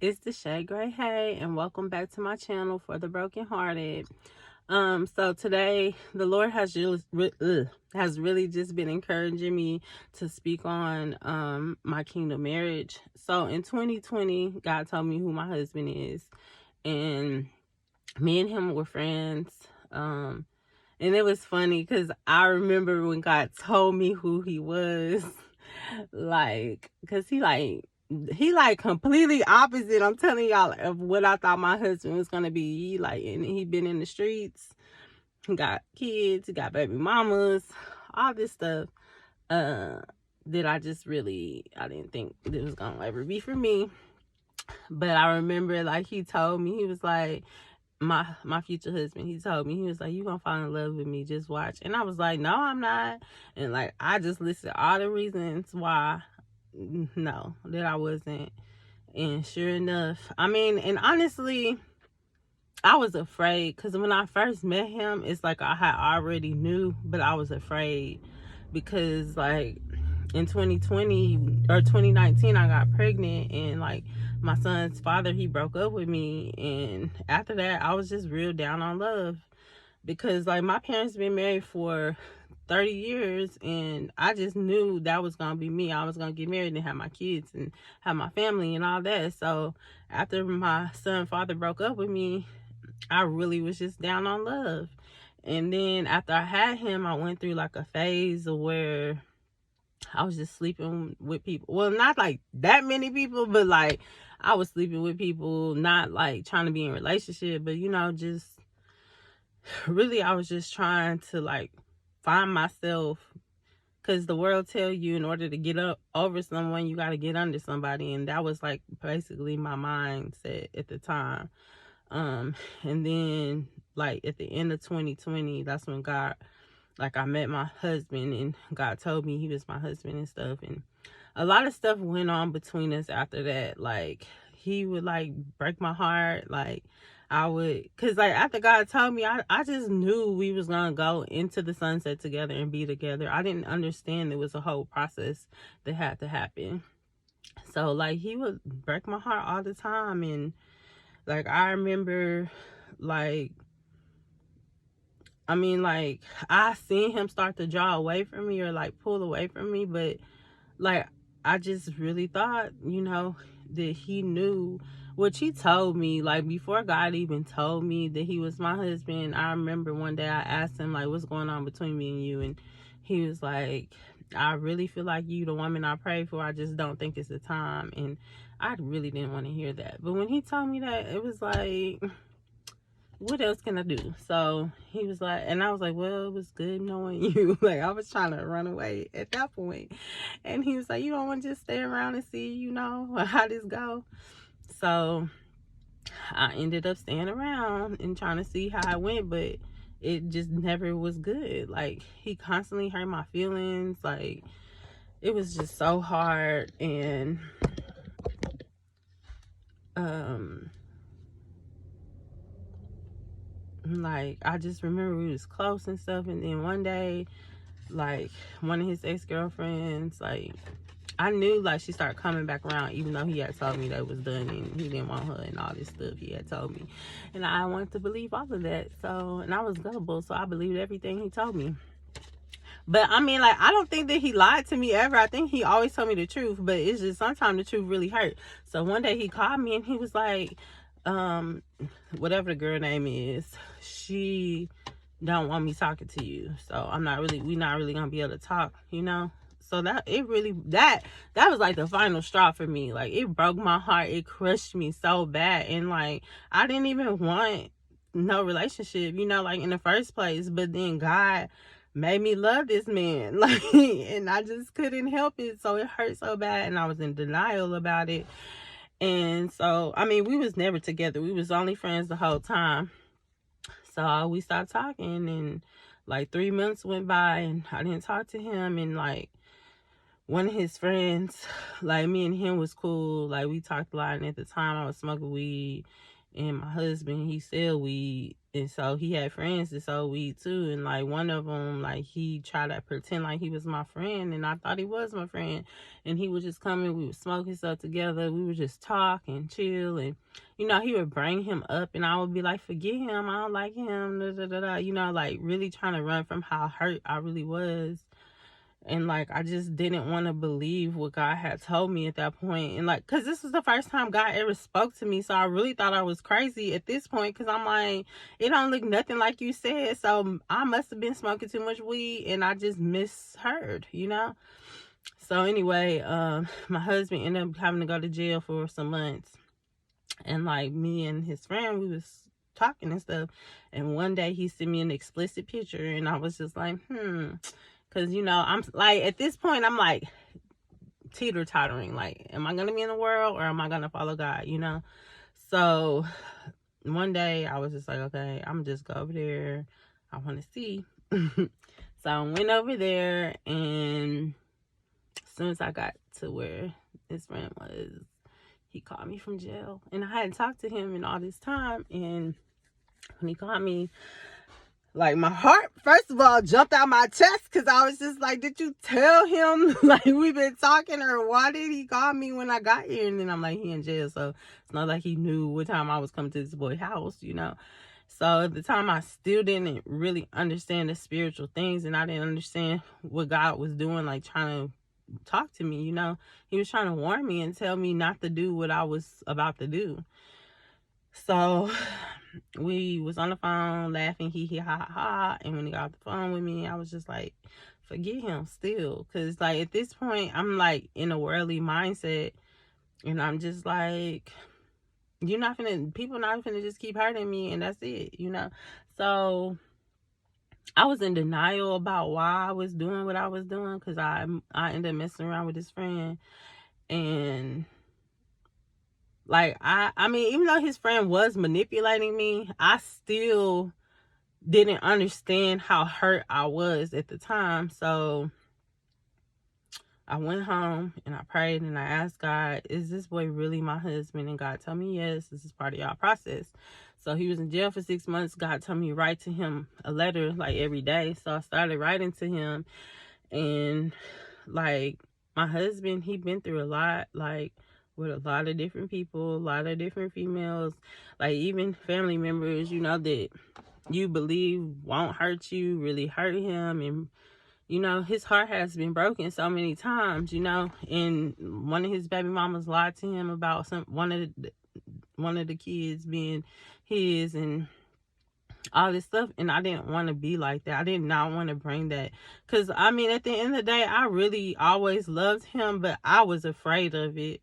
It's DashaeGray, hey, and welcome back to my channel for the brokenhearted. So today the Lord has really just been encouraging me to speak on my kingdom marriage. So in 2020, God told me who my husband is, and me and him were friends. And it was funny because I remember when God told me who he was, like, because he completely opposite, I'm telling y'all, of what I thought my husband was gonna be. And he been in the streets, he got kids, he got baby mamas, all this stuff that I didn't think it was gonna ever be for me. But I remember, like, he told me, he was like, my future husband, he told me, he was like, you gonna fall in love with me, just watch. And I was like, no, I'm not. And like, I just listed all the reasons why no, that I wasn't. And sure enough, and honestly, I was afraid, because when I first met him, it's like I had already knew, but I was afraid because, like, in 2020 or 2019, I got pregnant, and like, my son's father, he broke up with me. And after that, I was just real down on love, because like, my parents been married for 30 years, and I just knew that was gonna be me. I was gonna get married and have my kids and have my family and all that. So after my son's father broke up with me, I really was just down on love. And then after I had him, I went through like a phase of where I was just sleeping with people. Well, not like that many people, but like, I was sleeping with people, not like trying to be in a relationship, but just really, I was just trying to like find myself, because the world tell you, in order to get up over someone, you got to get under somebody. And that was like basically my mindset at the time. And then, like, at the end of 2020, that's when I met my husband, and God told me he was my husband and stuff. And a lot of stuff went on between us after that. Like, he would like break my heart. Like, cause like, after God told me, I just knew we was gonna go into the sunset together and be together. I didn't understand there was a whole process that had to happen. So like, he would break my heart all the time. And like, I remember, like, like, I seen him start to draw away from me, or like pull away from me, but like, I just really thought, that he knew, which he told me, like, before God even told me that he was my husband. I remember one day I asked him, like, what's going on between me and you? And he was like, I really feel like you the woman I pray for. I just don't think it's the time. And I really didn't want to hear that. But when he told me that, it was like, what else can I do? So he was like, and I was like, well, it was good knowing you. Like, I was trying to run away at that point. And he was like, you don't want to just stay around and see, how this go? So I ended up staying around and trying to see how it went, but it just never was good. Like, he constantly hurt my feelings. Like, it was just so hard. And like, I just remember we was close and stuff. And then one day, like, one of his ex-girlfriends, like, I knew, like, she started coming back around, even though he had told me that it was done and he didn't want her and all this stuff he had told me. And I wanted to believe all of that. So, and I was gullible, so I believed everything he told me. But like, I don't think that he lied to me ever. I think he always told me the truth, but it's just sometimes the truth really hurt. So one day he called me and he was like, whatever the girl name is, she don't want me talking to you. So we're not really gonna be able to talk, So that was like the final straw for me. Like, it broke my heart. It crushed me so bad. And like, I didn't even want no relationship, like, in the first place. But then God made me love this man. Like, and I just couldn't help it. So it hurt so bad, and I was in denial about it. And so, we was never together. We was only friends the whole time. So we stopped talking, and like 3 months went by and I didn't talk to him. And like, one of his friends, like, me and him was cool. Like, we talked a lot. And at the time, I was smoking weed, and my husband, he sell weed. And so he had friends that sold weed too. And like one of them, like he tried to pretend like he was my friend, and I thought he was my friend. And he would just come in, we would smoke and stuff together. We would just talk and chill. And, you know, he would bring him up, and I would be like, forget him. I don't like him. Da, da, da, da. You know, like really trying to run from how hurt I really was. And like I just didn't want to believe what God had told me at that point. And like, because this was the first time God ever spoke to me, so I really thought I was crazy at this point, because I'm like, it don't look nothing like you said. So I must have been smoking too much weed and I just misheard, you know. So anyway, my husband ended up having to go to jail for some months. And like me and his friend, we was talking and stuff. And one day he sent me an explicit picture, and I was just like, because, you know, I'm like, at this point, I'm like teeter-tottering. Like, am I going to be in the world, or am I going to follow God, you know? So one day I was just like, okay, I'm just go over there. I want to see. So I went over there, and as soon as I got to where his friend was, he called me from jail. And I hadn't talked to him in all this time. And when he called me, like, my heart, first of all, jumped out my chest, because I was just like, did you tell him, like, we've been talking, or why did he call me when I got here? And then I'm like, he in jail, so it's not like he knew what time I was coming to this boy's house, you know? So at the time, I still didn't really understand the spiritual things, and I didn't understand what God was doing, like, trying to talk to me, you know? He was trying to warn me and tell me not to do what I was about to do. So we was on the phone laughing, hee hee ha ha ha. And when he got off the phone with me, I was just like, forget him still. Because like at this point, I'm like in a worldly mindset. And I'm just like, people not finna just keep hurting me, and that's it, you know? So I was in denial about why I was doing what I was doing, because I ended up messing around with his friend. And like, I mean, even though his friend was manipulating me, I still didn't understand how hurt I was at the time. So I went home and I prayed and I asked God, is this boy really my husband? And God told me, yes, this is part of y'all process. So he was in jail for 6 months. God told me write to him a letter like every day. So I started writing to him. And like, my husband, he been through a lot, like with a lot of different people, a lot of different females, like even family members, you know, that you believe won't hurt you, really hurt him. And, you know, his heart has been broken so many times, you know, and one of his baby mamas lied to him about one of the kids being his, and all this stuff. And I didn't want to be like that. I did not want to bring that, because I mean, at the end of the day, I really always loved him, but I was afraid of it.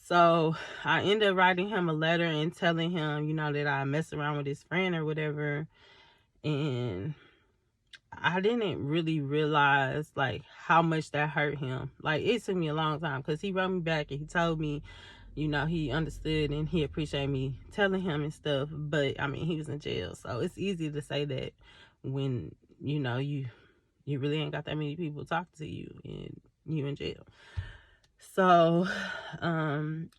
So I ended up writing him a letter and telling him, you know, that I messed around with his friend or whatever. And I didn't really realize like how much that hurt him. Like, it took me a long time, because he wrote me back and he told me, you know, he understood and he appreciated me telling him and stuff. But I mean, he was in jail, so it's easy to say that when, you know, you really ain't got that many people talking to you and you in jail. So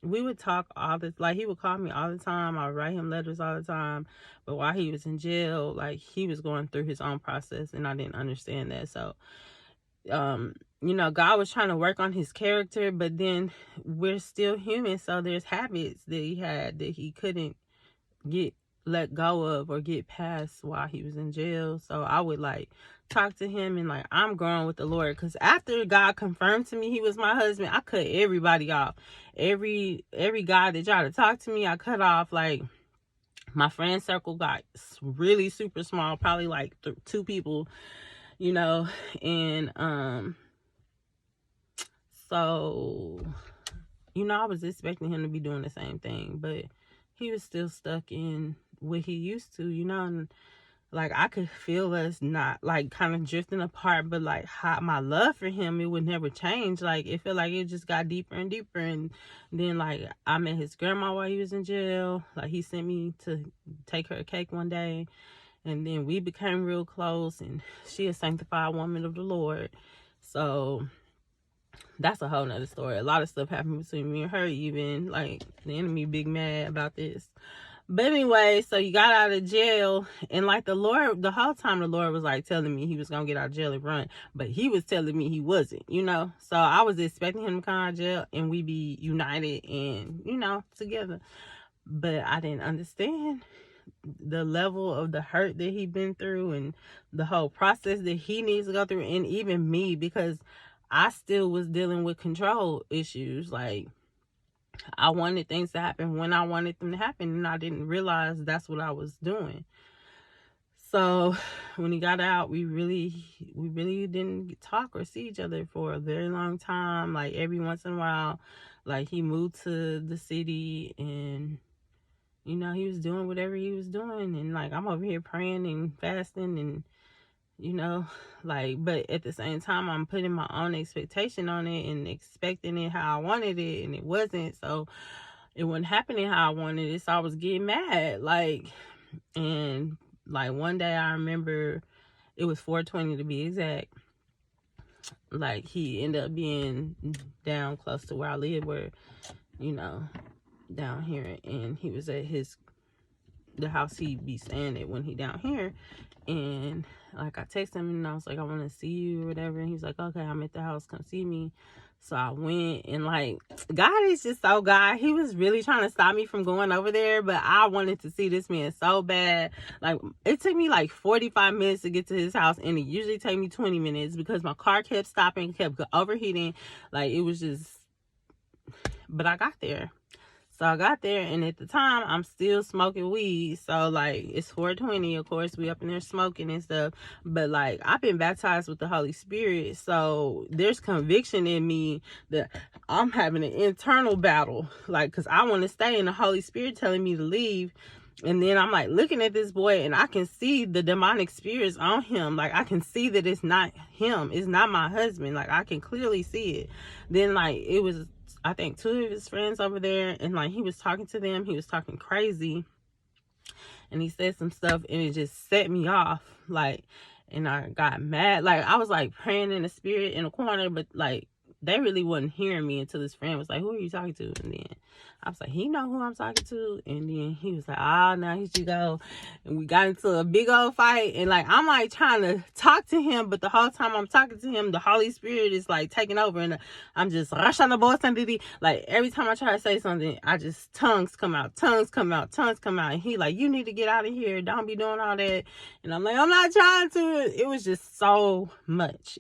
we would talk all this, like he would call me all the time. I would write him letters all the time. But while he was in jail, like he was going through his own process, and I didn't understand that. So you know, God was trying to work on his character, but then we're still human, so there's habits that he had that he couldn't let go of or get past while he was in jail. So I would like talk to him, and like, I'm growing with the Lord, because after God confirmed to me he was my husband, I cut everybody off. Every guy that tried to talk to me, I cut off. Like, my friend circle got really super small, probably like 2 people, you know. And so, you know, I was expecting him to be doing the same thing, but he was still stuck in what he used to, you know. And like, I could feel us not like kind of drifting apart, but like how my love for him, it would never change. Like, it felt like it just got deeper and deeper. And then like, I met his grandma while he was in jail. Like, he sent me to take her a cake one day, and then we became real close, and she a sanctified woman of the Lord. So that's a whole nother story. A lot of stuff happened between me and her, even like the enemy big mad about this. But anyway, so you got out of jail, and like the whole time the Lord was like telling me he was gonna get out of jail and run, but he was telling me he wasn't, So I was expecting him to come out of jail and we be united and, together. But I didn't understand the level of the hurt that he'd been through and the whole process that he needs to go through, and even me, because I still was dealing with control issues. Like, I wanted things to happen when I wanted them to happen, and I didn't realize that's what I was doing. So when he got out, we really didn't talk or see each other for a very long time. Like, every once in a while, like, he moved to the city and, he was doing whatever he was doing. And, like, I'm over here praying and fasting and, but at the same time, I'm putting my own expectation on it and expecting it how I wanted it, and it wasn't. So it wasn't happening how I wanted it. So I was getting mad. And one day I remember it was 420 to be exact. Like, he ended up being down close to where I live, where, down here. And he was at the house he'd be staying at when he down here. And like, I texted him and I was like, I want to see you or whatever. And he's like, okay, I'm at the house, come see me. So I went, and like, God is just so God. He was really trying to stop me from going over there, but I wanted to see this man so bad. Like, it took me like 45 minutes to get to his house, and it usually take me 20 minutes because my car kept stopping, kept overheating. Like, it was just, but I got there. So I got there, and at the time, I'm still smoking weed. So, like, it's 420, of course, we up in there smoking and stuff. But, like, I've been baptized with the Holy Spirit. So there's conviction in me that I'm having an internal battle. Like, because I want to stay, and the Holy Spirit telling me to leave. And then I'm, like, looking at this boy, and I can see the demonic spirits on him. Like, I can see that it's not him. It's not my husband. Like, I can clearly see it. Then, like, it was, I think, 2 of his friends over there, and like, he was talking to them. He was talking crazy, and he said some stuff, and it just set me off. Like, and I got mad. Like, I was like praying in the spirit in a corner, but like, they really wasn't hearing me until his friend was like, who are you talking to? And then I was like, he know who I'm talking to. And then he was like, now here you go. And we got into a big old fight. And like, I'm like trying to talk to him, but the whole time I'm talking to him, the Holy Spirit is like taking over, and I'm just rushing the boss. Like, every time I try to say something, I just, tongues come out. And he like, you need to get out of here. Don't be doing all that. And I'm like, I'm not trying to. It was just so much.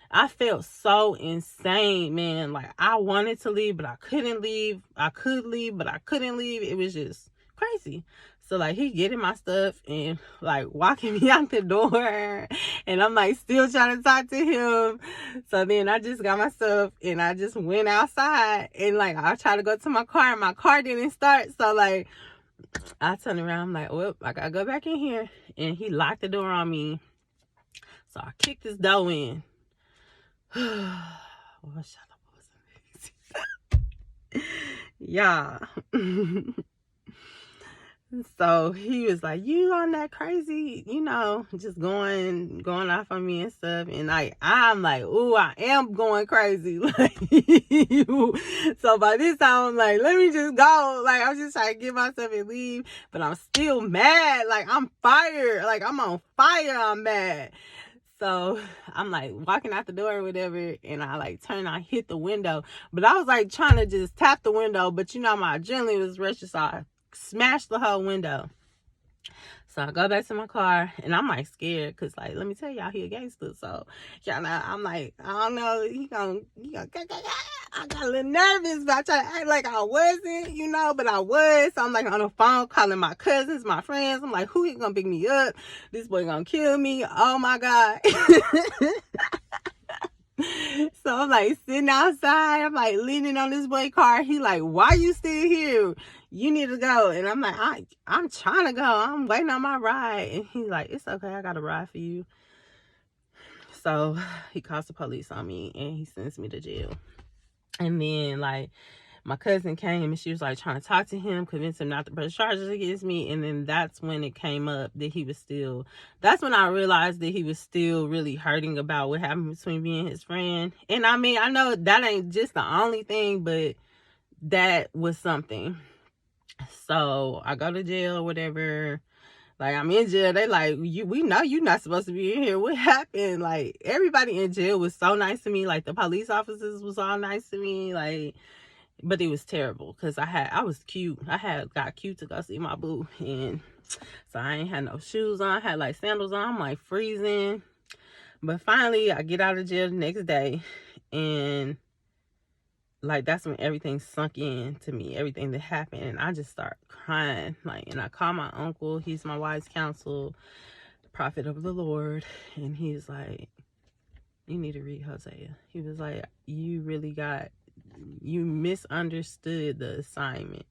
I felt so insane, man. Like, I wanted to leave, but I couldn't leave. I could leave, but I couldn't leave. It was just crazy. So, like, he getting my stuff and, like, walking me out the door. And I'm, like, still trying to talk to him. So then I just got my stuff and I just went outside. And, like, I tried to go to my car, and my car didn't start. So, like, I turned around. I'm like, well, I got to go back in here. And he locked the door on me. So I kicked his door in. Yeah. So he was like, you on that crazy, just going off on me and stuff. And like, I'm like, ooh, I am going crazy. Like, so by this time, I'm like, let me just go. Like, I'm just trying to get myself and leave, but I'm still mad. Like, I'm fired. Like, I'm on fire. I'm mad. So I'm like walking out the door or whatever, and I like I hit the window, but I was like trying to just tap the window, but my adrenaline was rushing, so I smashed the whole window. So I go back to my car, and I'm like scared, cause like, let me tell y'all, he a gangster. So y'all know, I'm like, I don't know, he gonna I got a little nervous, but I try to act like I wasn't, but I was. So I'm like on the phone calling my cousins, my friends. I'm like, who is gonna pick me up? This boy gonna kill me. Oh my God. So I'm like sitting outside. I'm like leaning on this boy car. He like, why you still here? You need to go. And I'm like, I'm trying to go. I'm waiting on my ride. And he's like, it's okay. I got a ride for you. So he calls the police on me and he sends me to jail. And then like my cousin came and she was like trying to talk to him, convince him not to press charges against me. And then that's when it came up that that's when I realized that he was still really hurting about what happened between me and his friend. And I mean, I know that ain't just the only thing, but that was something. So I go to jail or whatever. Like, I'm in jail. They like, we know you're not supposed to be in here. What happened? Like, everybody in jail was so nice to me. Like, the police officers was all nice to me. Like, but it was terrible because I was cute. I had got cute to go see my boo. And so I ain't had no shoes on. I had like sandals on. I'm like freezing. But finally, I get out of jail the next day. And like, that's when everything sunk in to me, everything that happened. And I just start crying. Like, and I call my uncle. He's my wise counsel, the prophet of the Lord. And he's like, you need to read Hosea. He was like, you misunderstood the assignment.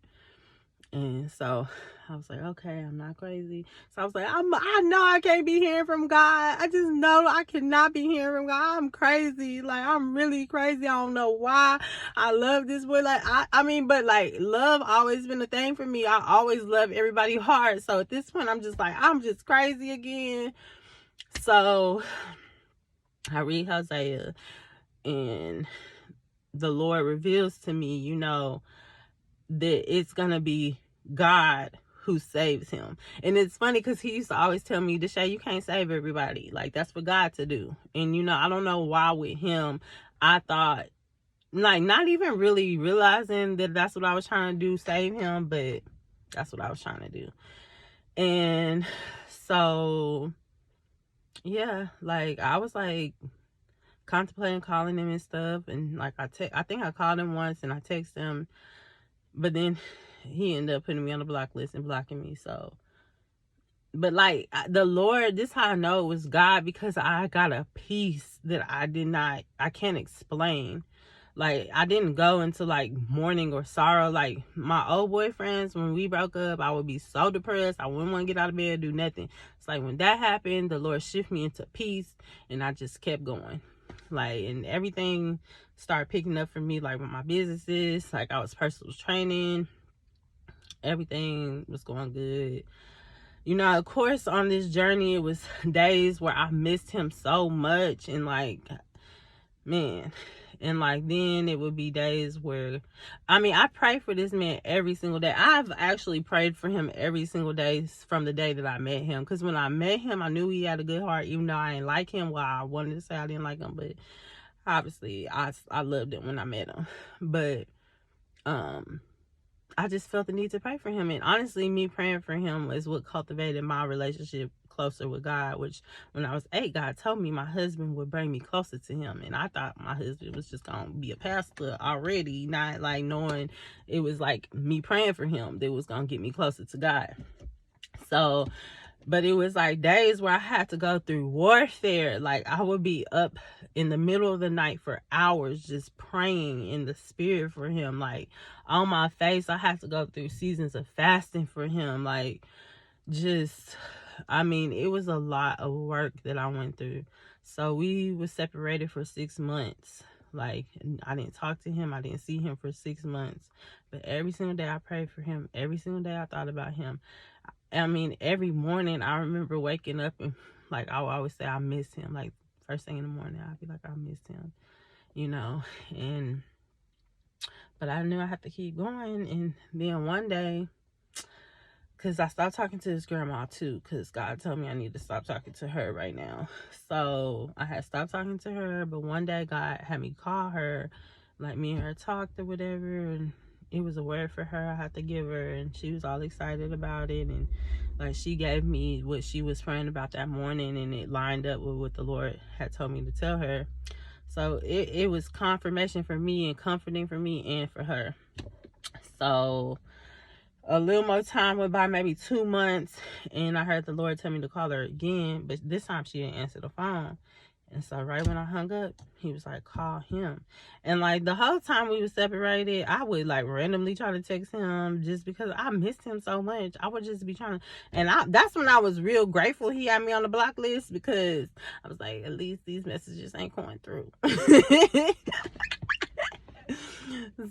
And so I was like, okay, I'm not crazy. So I was like, I know I can't be hearing from God. I just know I cannot be hearing from God. I'm crazy. Like, I'm really crazy. I don't know why I love this boy. Like, I mean, but like, love always been a thing for me. I always love everybody hard. So at this point, I'm just like, I'm just crazy again. So I read Hosea, and the Lord reveals to me, you know, that it's gonna be God who saves him. And it's funny because he used to always tell me, Dashae, you can't save everybody. Like, that's for God to do. And you know, I don't know why with him I thought, like, not even really realizing that that's what I was trying to do, save him, but that's what I was trying to do. And so yeah, like, I was like contemplating calling him and stuff. And like, I think I called him once and I texted him, but then he ended up putting me on the block list and blocking me. So, but like, the Lord, this how I know it was God, because I got a peace that I can't explain. Like, I didn't go into like mourning or sorrow. Like, my old boyfriends, when we broke up, I would be so depressed. I wouldn't want to get out of bed, do nothing. It's like, when that happened, the Lord shifted me into peace, and I just kept going. Like, and everything started picking up for me, like with my businesses. Like, I was personal training, everything was going good. You know, of course, on this journey, it was days where I missed him so much, and like, man, and like, then it would be days where, I mean, I pray for this man every single day. I've actually prayed for him every single day from the day that I met him, because when I met him, I knew he had a good heart, even though I didn't like him. Well, I wanted to say I didn't like him, but obviously I loved him when I met him. But I just felt the need to pray for him. And honestly, me praying for him is what cultivated my relationship closer with God, which when I was 8, God told me my husband would bring me closer to him. And I thought my husband was just going to be a pastor already, not like knowing it was like me praying for him that was going to get me closer to God. So, but it was like days where I had to go through warfare. Like, I would be up in the middle of the night for hours just praying in the spirit for him. Like, on my face, I had to go through seasons of fasting for him. Like, just, I mean, it was a lot of work that I went through. So we were separated for 6 months. Like, I didn't talk to him. I didn't see him for 6 months. But every single day I prayed for him. Every single day I thought about him. I mean, every morning I remember waking up and like, I would always say I miss him. Like, first thing in the morning, I'd be like, I missed him, you know. And but I knew I had to keep going. And then one day, because I stopped talking to his grandma too, because God told me I need to stop talking to her right now. So I had stopped talking to her, but one day God had me call her, like, me and her talked or whatever, and it was a word for her I had to give her, and she was all excited about it. And like, she gave me what she was praying about that morning, and it lined up with what the Lord had told me to tell her. So it was confirmation for me and comforting for me and for her. So a little more time went by, maybe 2 months, and I heard the Lord tell me to call her again, but this time she didn't answer the phone. And so right when I hung up, he was like, call him. And like, the whole time we were separated, I would like randomly try to text him just because I missed him so much. I would just be trying to, and that's when I was real grateful he had me on the block list, because I was like, at least these messages ain't going through.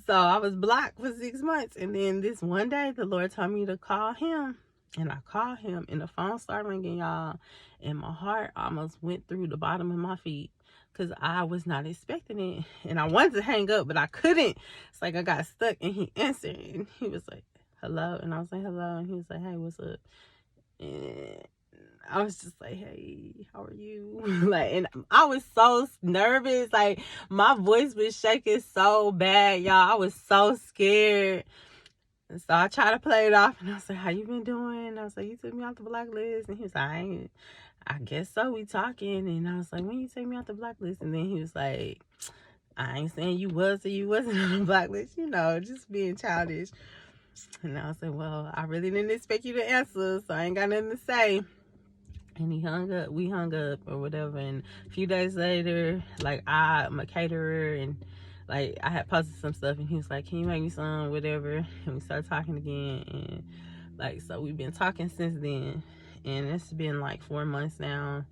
So I was blocked for 6 months, and then this one day the Lord told me to call him, and I called him, and the phone started ringing, y'all, and my heart almost went through the bottom of my feet, because I was not expecting it. And I wanted to hang up, but I couldn't. It's like I got stuck, and he answered, and he was like, hello. And I was like, hello. And he was like, hey, what's up? And I was just like, hey, how are you? Like, and I was so nervous. Like, my voice was shaking so bad, y'all. I was so scared. And so I tried to play it off, and I was like, how you been doing? And I was like, you took me off the blacklist. And he was like, I guess so, we talking. And I was like, when you take me off the blacklist? And then he was like, I ain't saying you was or you wasn't on the blacklist, you know, just being childish. And I was like, well, I really didn't expect you to answer, so I ain't got nothing to say. And he hung up, we hung up or whatever. And a few days later, like, I'm a caterer, and like, I had posted some stuff, and he was like, can you make me some, whatever? And we started talking again. And like, so we've been talking since then, and it's been like 4 months now.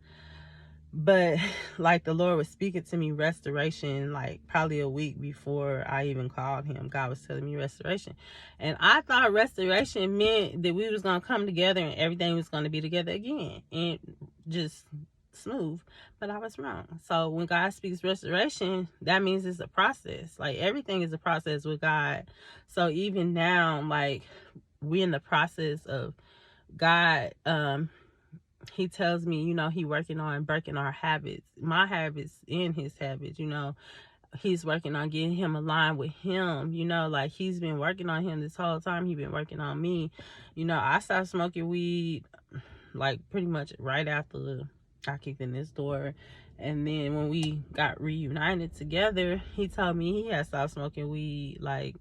But like, the Lord was speaking to me restoration, like probably a week before I even called him. God was telling me restoration, and I thought restoration meant that we was gonna come together and everything was gonna be together again and just smooth. But I was wrong. So when God speaks restoration, that means it's a process. Like, everything is a process with God. So even now, like, we're in the process of God. He tells me, you know, he working on breaking our habits, my habits and his habits, you know. He's working on getting him aligned with him, you know, like, he's been working on him this whole time. He's been working on me. You know, I stopped smoking weed, like, pretty much right after I kicked in this door. And then when we got reunited together, he told me he had stopped smoking weed, like,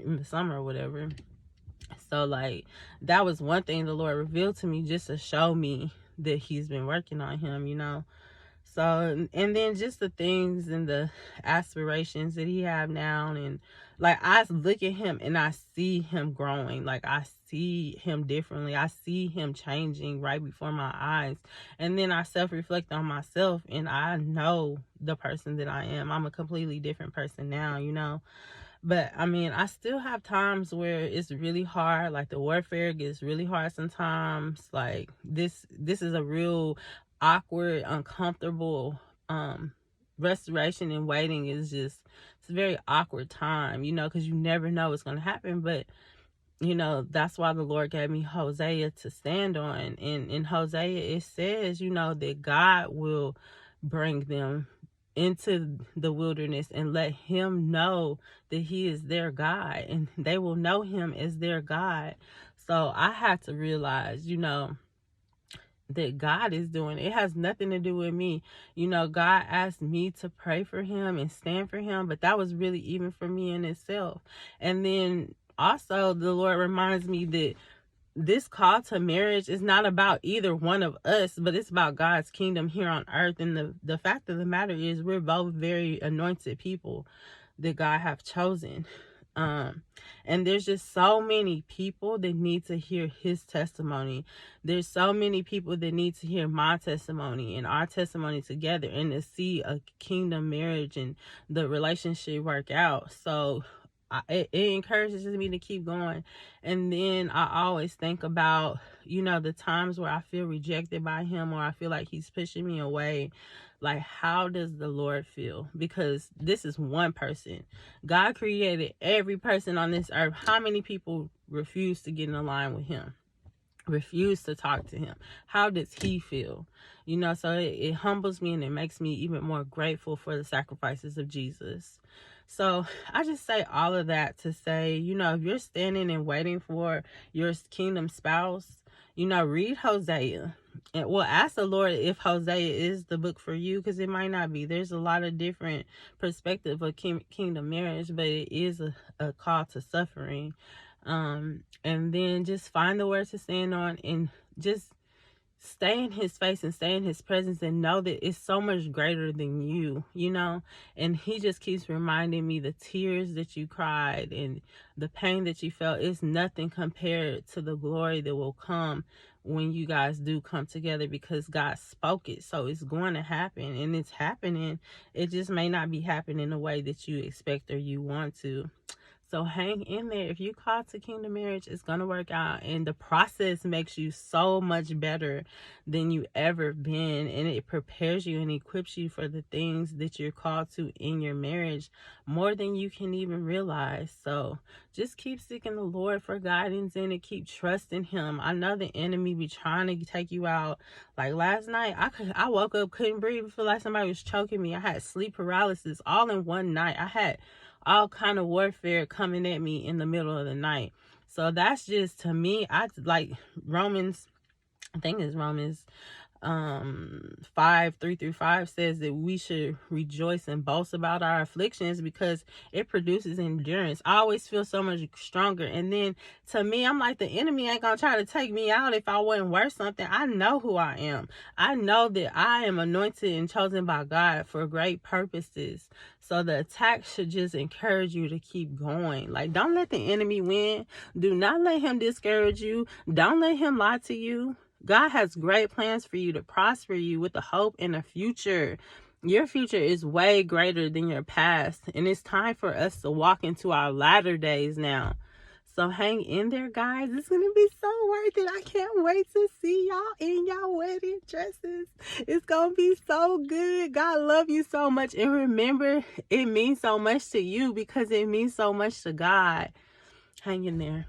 in the summer or whatever. So, like, that was one thing the Lord revealed to me, just to show me that he's been working on him, you know. So, and then just the things and the aspirations that he have now. And like, I look at him and I see him growing. Like, I see him differently. I see him changing right before my eyes. And then I self-reflect on myself, and I know the person that I am. I'm a completely different person now, you know. But I mean, I still have times where it's really hard. Like, the warfare gets really hard sometimes. Like, this is a real awkward, uncomfortable restoration, and waiting is just, it's a very awkward time, you know, because you never know what's going to happen. But you know, that's why the Lord gave me Hosea to stand on. And in Hosea, it says, you know, that God will bring them into the wilderness and let him know that he is their God, and they will know him as their God. So I had to realize, you know, that God is doing. It has nothing to do with me. You know, God asked me to pray for him and stand for him, but that was really even for me in itself. And then also the Lord reminds me that this call to marriage is not about either one of us, but it's about God's kingdom here on earth. And the fact of the matter is, we're both very anointed people that God have chosen. And there's just so many people that need to hear his testimony. There's so many people that need to hear my testimony and our testimony together, and to see a kingdom marriage and the relationship work out. So it encourages me to keep going. And then I always think about, you know, the times where I feel rejected by him, or I feel like he's pushing me away. Like, how does the Lord feel? Because this is one person. God created every person on this earth. How many people refuse to get in line with him? Refuse to talk to him? How does he feel? You know, so it humbles me, and it makes me even more grateful for the sacrifices of Jesus. So I just say all of that to say, you know, if you're standing and waiting for your kingdom spouse, you know, read Hosea. And well, ask the Lord if Hosea is the book for you, because it might not be. There's a lot of different perspective of kingdom marriage, but it is a call to suffering. And then just find the word to stand on, and just stay in his face and stay in his presence, and know that it's so much greater than you, you know. And he just keeps reminding me, the tears that you cried and the pain that you felt is nothing compared to the glory that will come when you guys do come together, because God spoke it. So it's going to happen, and it's happening. It just may not be happening the way that you expect or you want to. So hang in there. If you call to kingdom marriage, it's going to work out. And the process makes you so much better than you ever been. And it prepares you and equips you for the things that you're called to in your marriage more than you can even realize. So just keep seeking the Lord for guidance in it. Keep trusting him. I know the enemy be trying to take you out. Like last night, I woke up, couldn't breathe. I feel like somebody was choking me. I had sleep paralysis all in one night. I had all kind of warfare coming at me in the middle of the night. So that's just, to me, I like Romans, I think it's Romans 5:3-5 says that we should rejoice and boast about our afflictions because it produces endurance. I always feel so much stronger. And then to me, I'm like, the enemy ain't gonna try to take me out if I wasn't worth something. I know who I am. I know that I am anointed and chosen by God for great purposes. So the attack should just encourage you to keep going. Like, don't let the enemy win. Do not let him discourage you. Don't let him lie to you. God has great plans for you to prosper you with a hope in a future. Your future is way greater than your past. And it's time for us to walk into our latter days now. So hang in there, guys. It's going to be so worth it. I can't wait to see y'all in y'all wedding dresses. It's going to be so good. God love you so much. And remember, it means so much to you because it means so much to God. Hang in there.